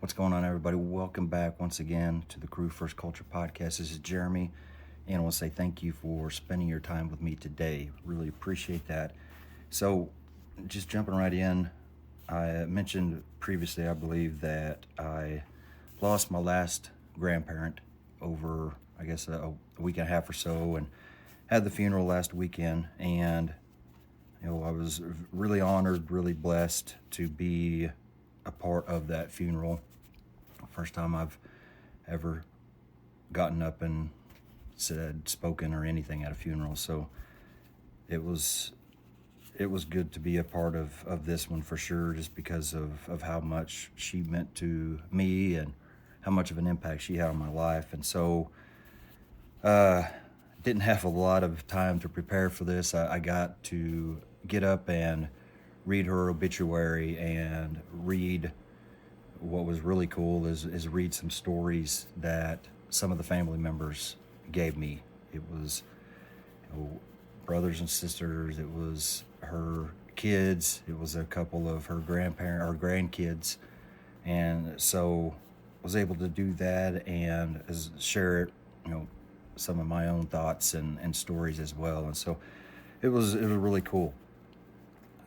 What's going on, everybody? Welcome back once again to the Crew First Culture Podcast. This is Jeremy, and I want to say thank you for spending your time with me today. Really appreciate that. So, just jumping right in, I mentioned previously, I believe, that I lost my last grandparent over, I guess, a week and a half or so, and had the funeral last weekend. And I was really honored, really blessed to be a part of that funeral. First time I've ever gotten up and spoken or anything at a funeral. So it was good to be a part of this one for sure, just because of how much she meant to me and how much of an impact she had on my life. And so didn't have a lot of time to prepare for this. I got to get up and read her obituary and read what was really cool is read some stories that some of the family members gave me. It was brothers and sisters, it was her kids, it was a couple of her grandkids, and so was able to do that and share some of my own thoughts and stories as well. And so it was really cool.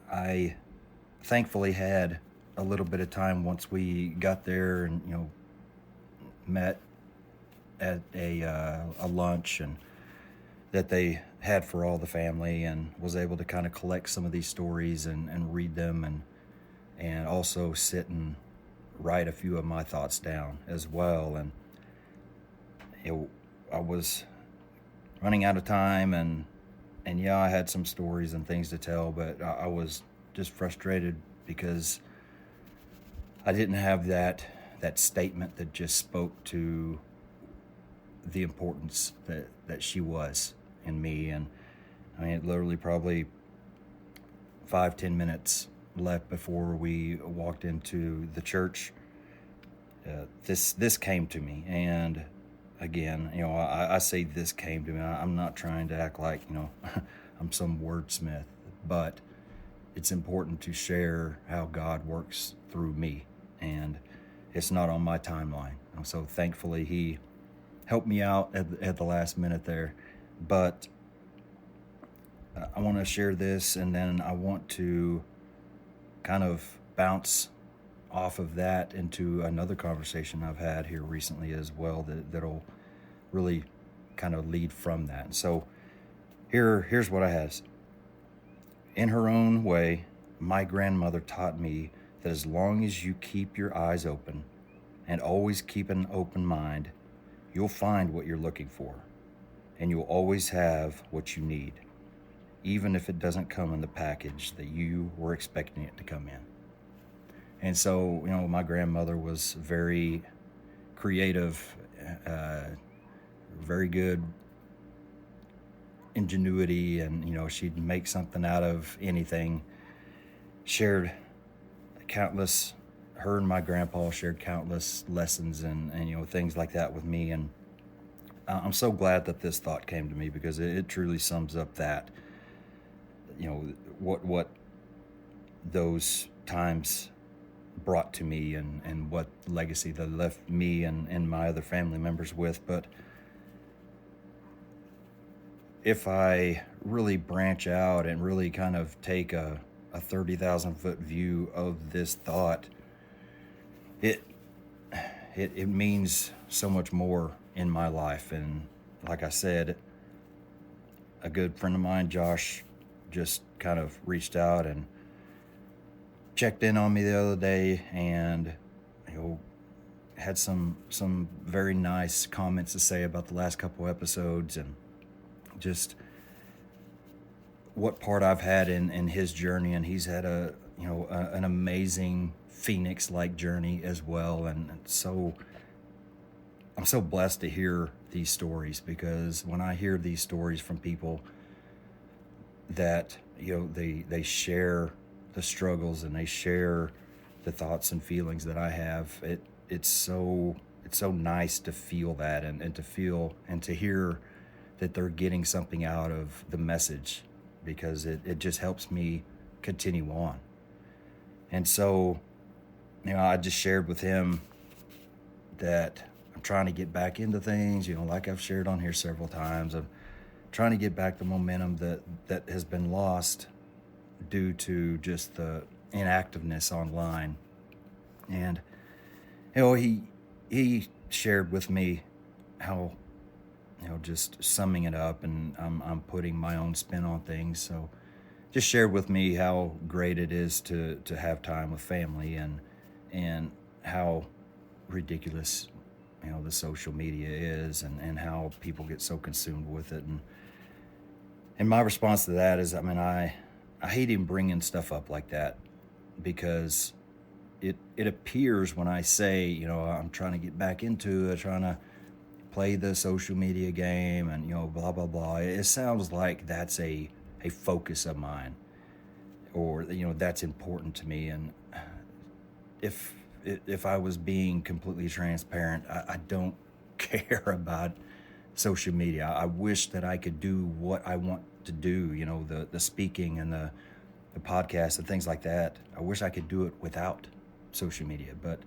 I thankfully had a little bit of time once we got there, and met at a lunch and that they had for all the family, and was able to kind of collect some of these stories and read them, and also sit and write a few of my thoughts down as well. And I was running out of time, and yeah, I had some stories and things to tell, but I was just frustrated because I didn't have that statement that just spoke to the importance that she was in me. And I mean, it literally probably 5-10 minutes left before we walked into the church. This came to me, and again, I say this came to me. I'm not trying to act like I'm some wordsmith, but it's important to share how God works through me, and it's not on my timeline. And so thankfully he helped me out at the last minute there. But I want to share this, and then I want to kind of bounce off of that into another conversation I've had here recently as well that'll really kind of lead from that. And so here's what I had. In her own way, my grandmother taught me that as long as you keep your eyes open and always keep an open mind, you'll find what you're looking for, and you'll always have what you need, even if it doesn't come in the package that you were expecting it to come in. And so, my grandmother was very creative, very good ingenuity, and she'd make something out of anything. Her and my grandpa shared countless lessons and things like that with me. And I'm so glad that this thought came to me, because it truly sums up that what those times brought to me, and what legacy they left me and my other family members with. But if I really branch out and really kind of take a 30,000 foot view of this thought, it means so much more in my life. And like I said, a good friend of mine, Josh, just kind of reached out and checked in on me the other day, and had some very nice comments to say about the last couple episodes, and just what part I've had in his journey. And he's had an amazing Phoenix-like journey as well. And so I'm so blessed to hear these stories, because when I hear these stories from people that they share the struggles and they share the thoughts and feelings that I have, it's so nice to feel that, and to feel and to hear that they're getting something out of the message, because it just helps me continue on. And so I just shared with him that I'm trying to get back into things, like I've shared on here several times. I'm trying to get back the momentum that has been lost due to just the inactiveness online. And he shared with me how, just summing it up, and I'm putting my own spin on things. So just shared with me how great it is to have time with family, and how ridiculous the social media is, and how people get so consumed with it. And my response to that is, I hate even bringing stuff up like that, because it appears when I say, I'm trying to get back into it, trying to play the social media game, and blah blah blah, it sounds like that's a focus of mine, or that's important to me. And if I was being completely transparent, I don't care about social media. I wish that I could do what I want to do, the speaking and the podcast and things like that. I wish I could do it without social media, but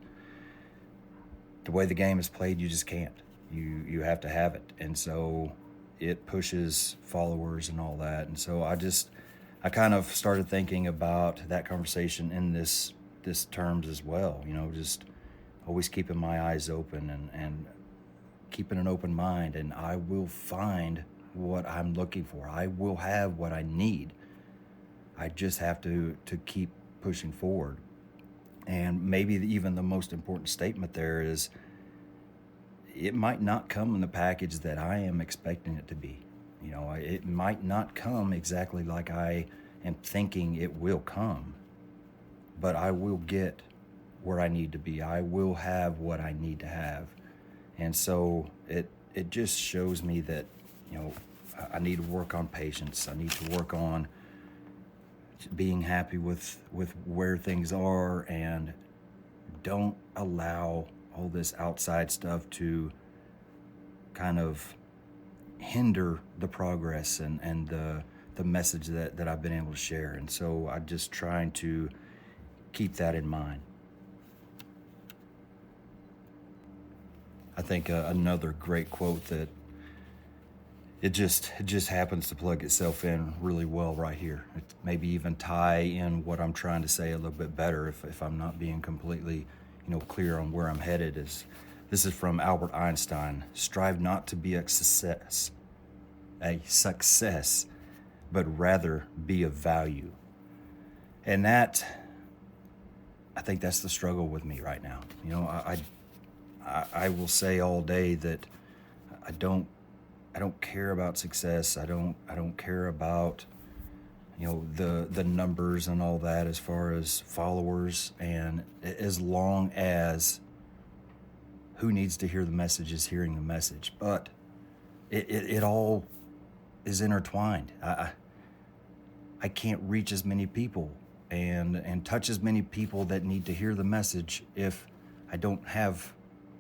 the way the game is played, you just can't. You have to have it, and so it pushes followers and all that. And so I kind of started thinking about that conversation in this terms as well. Just always keeping my eyes open, and keeping an open mind, and I will find what I'm looking for. I will have what I need. I just have to keep pushing forward. And maybe even the most important statement there is, it might not come in the package that I am expecting it to be. It might not come exactly like I am thinking it will come, but I will get where I need to be. I will have what I need to have. And so it just shows me that, I need to work on patience. I need to work on being happy with where things are, and don't allow all this outside stuff to kind of hinder the progress and the message that I've been able to share. And so I'm just trying to keep that in mind. I think another great quote that it just happens to plug itself in really well right here. It maybe even tie in what I'm trying to say a little bit better if I'm not being completely, clear on where I'm headed. This is from Albert Einstein. Strive not to be a success, but rather be of value. And that, I think that's the struggle with me right now. I will say all day that I don't care about success. I don't care about the numbers and all that as far as followers, and as long as who needs to hear the message is hearing the message. But it all is intertwined. I can't reach as many people and touch as many people that need to hear the message if I don't have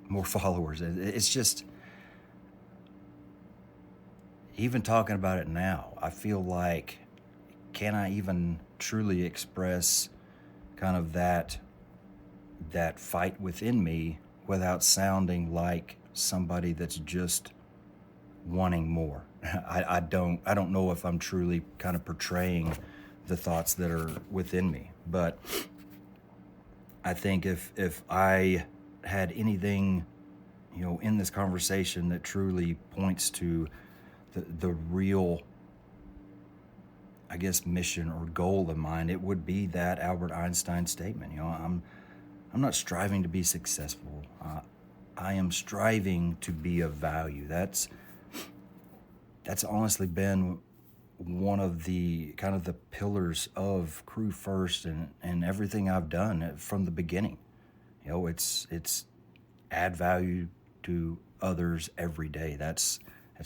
more followers. It's just, even talking about it now, I feel like, can I even truly express kind of that fight within me without sounding like somebody that's just wanting more? I don't know if I'm truly kind of portraying the thoughts that are within me. But I think if I had anything, in this conversation that truly points to the real, I guess, mission or goal of mine, it would be that Albert Einstein statement. I'm not striving to be successful. I am striving to be of value. That's honestly been one of the kind of the pillars of Crew First and everything I've done from the beginning. It's add value to others every day. That's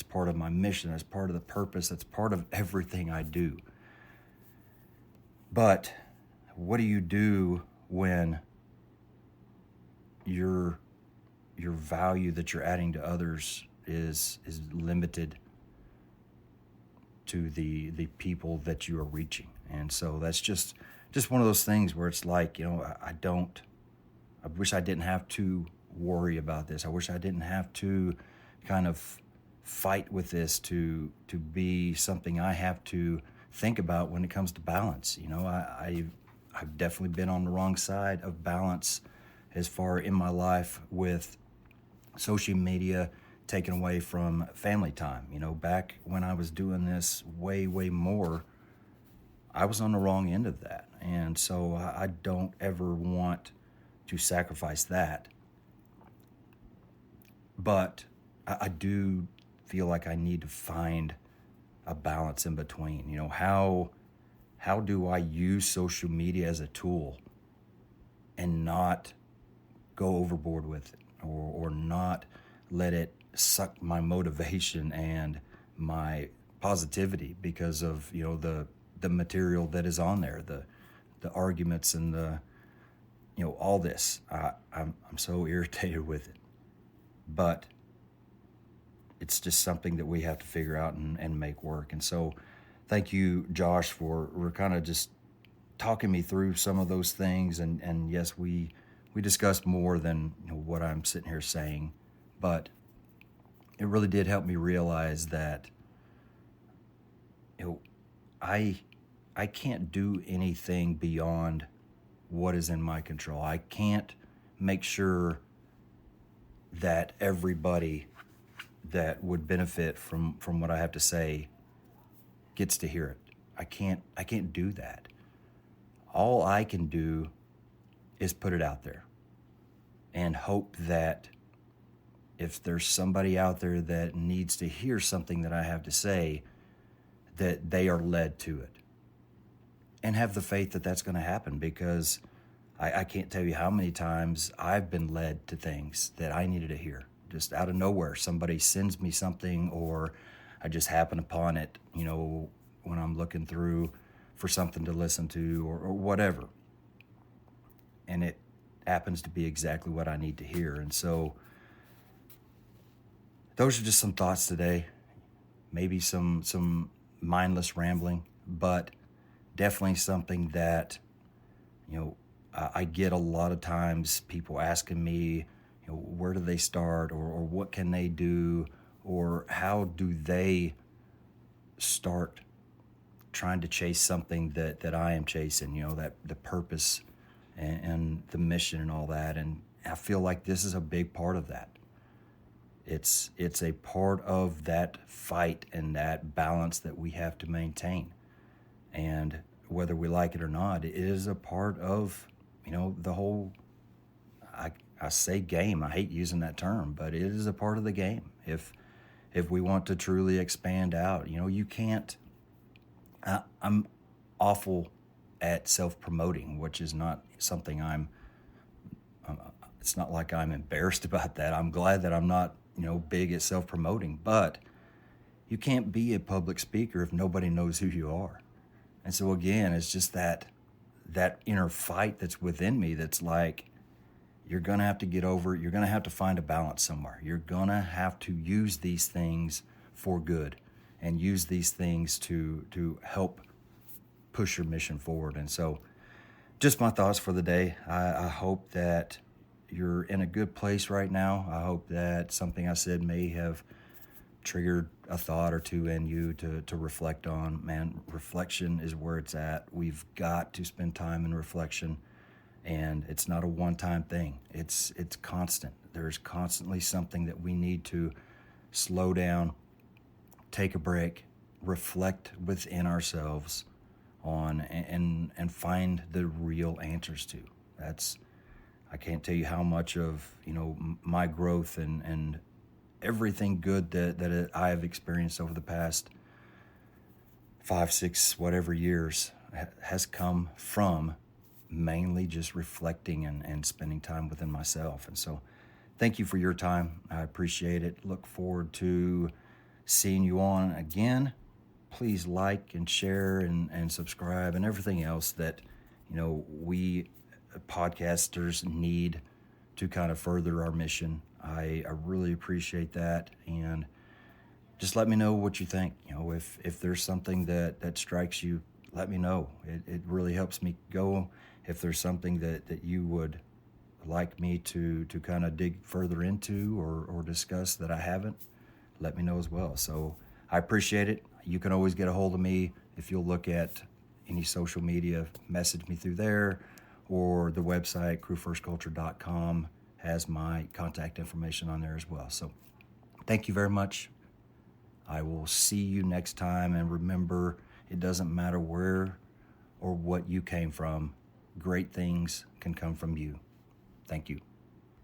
part of my mission. That's part of the purpose. That's part of everything I do. But what do you do when your value that you're adding to others is limited to the people that you are reaching? And so that's just one of those things where it's like, I wish I didn't have to worry about this. I wish I didn't have to kind of fight with this to be something I have to think about when it comes to balance. I've definitely been on the wrong side of balance as far in my life with social media taken away from family time. Back when I was doing this way more, I was on the wrong end of that. And so I don't ever want to sacrifice that. But I do feel like I need to find a balance in between. How do I use social media as a tool and not go overboard with it, or not let it suck my motivation and my positivity because of the material that is on there, the arguments and the all this. I'm so irritated with it, but it's just something that we have to figure out and make work. And so thank you, Josh, for kind of just talking me through some of those things. And yes, we discussed more than what I'm sitting here saying, but it really did help me realize that I can't do anything beyond what is in my control. I can't make sure that everybody that would benefit from what I have to say gets to hear it. I can't do that. All I can do is put it out there and hope that if there's somebody out there that needs to hear something that I have to say, that they are led to it, and have the faith that that's going to happen, because I can't tell you how many times I've been led to things that I needed to hear. Just out of nowhere, somebody sends me something, or I just happen upon it, when I'm looking through for something to listen to or whatever. And it happens to be exactly what I need to hear. And so those are just some thoughts today, maybe some mindless rambling, but definitely something that, I get a lot of times people asking me, where do they start, or what can they do, or how do they start trying to chase something that I am chasing, that the purpose and the mission and all that. And I feel like this is a big part of that. It's a part of that fight and that balance that we have to maintain. And whether we like it or not, it is a part of, the whole, I say game. I hate using that term, but it is a part of the game. If we want to truly expand out, you can't, I'm awful at self-promoting, which is not something it's not like I'm embarrassed about that. I'm glad that I'm not, big at self-promoting, but you can't be a public speaker if nobody knows who you are. And so again, it's just that inner fight that's within me that's like, you're going to have to get over it. You're going to have to find a balance somewhere. You're going to have to use these things for good and use these things to help push your mission forward. And so just my thoughts for the day. I hope that you're in a good place right now. I hope that something I said may have triggered a thought or two in you to reflect on. Man, reflection is where it's at. We've got to spend time in reflection, and it's not a one-time thing. It's constant. There's constantly something that we need to slow down, take a break, reflect within ourselves on, and find the real answers to. I can't tell you how much of my growth and everything good that I have experienced over the past 5, 6, whatever years has come from mainly just reflecting and spending time within myself. And so thank you for your time. I appreciate it. Look forward to seeing you on again. Please like and share and subscribe and everything else that we podcasters need to kind of further our mission. I really appreciate that, and just let me know what you think. If there's something that strikes you, let me know. It really helps me go. If there's something that you would like me to kind of dig further into or discuss that I haven't, let me know as well. So I appreciate it. You can always get a hold of me if you'll look at any social media, message me through there, or the website crewfirstculture.com has my contact information on there as well. So thank you very much. I will see you next time, and remember, it doesn't matter where or what you came from. Great things can come from you. Thank you.